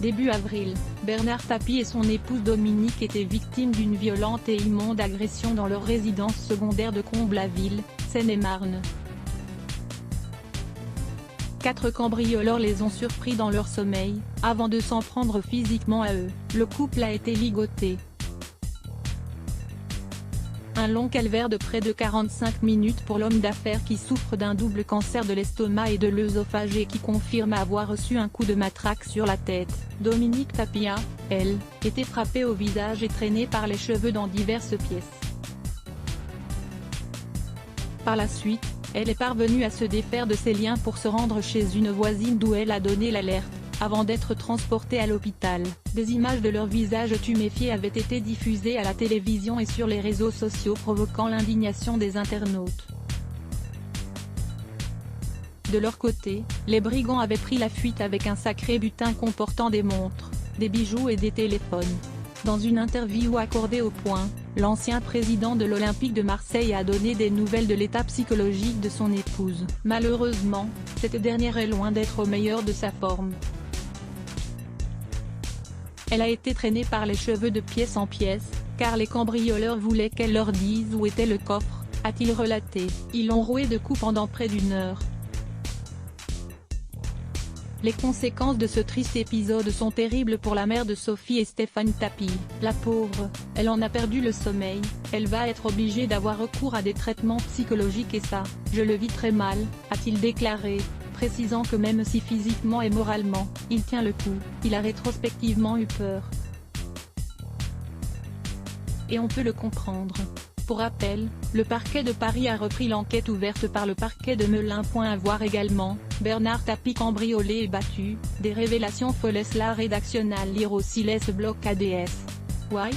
Début avril, Bernard Tapie et son épouse Dominique étaient victimes d'une violente et immonde agression dans leur résidence secondaire de Comble-la-Ville, Seine-et-Marne. 4 cambrioleurs les ont surpris dans leur sommeil, avant de s'en prendre physiquement à eux. Le couple a été ligoté. Un long calvaire de près de 45 minutes pour l'homme d'affaires qui souffre d'un double cancer de l'estomac et de l'œsophage et qui confirme avoir reçu un coup de matraque sur la tête. Dominique Tapie a, elle, été frappée au visage et traînée par les cheveux dans diverses pièces. Par la suite, elle est parvenue à se défaire de ses liens pour se rendre chez une voisine d'où elle a donné l'alerte, avant d'être transportée à l'hôpital. Des images de leur visage tuméfié avaient été diffusées à la télévision et sur les réseaux sociaux provoquant l'indignation des internautes. De leur côté, les brigands avaient pris la fuite avec un sacré butin comportant des montres, des bijoux et des téléphones. Dans une interview accordée au Point, l'ancien président de l'Olympique de Marseille a donné des nouvelles de l'état psychologique de son épouse. Malheureusement, cette dernière est loin d'être au meilleur de sa forme. Elle a été traînée par les cheveux de pièce en pièce, car les cambrioleurs voulaient qu'elle leur dise où était le coffre, a-t-il relaté. Ils l'ont rouée de coups pendant près d'1 heure. Les conséquences de ce triste épisode sont terribles pour la mère de Sophie et Stéphane Tapie. La pauvre, elle en a perdu le sommeil, elle va être obligée d'avoir recours à des traitements psychologiques et ça, je le vis très mal, a-t-il déclaré, précisant que même si physiquement et moralement, il tient le coup, il a rétrospectivement eu peur. Et on peut le comprendre. Pour rappel, le parquet de Paris a repris l'enquête ouverte par le parquet de Melun. À voir également, Bernard Tapie cambriolé et battu, des révélations folles. La rédactionnelle lire aussi laisse bloc ADS. Why?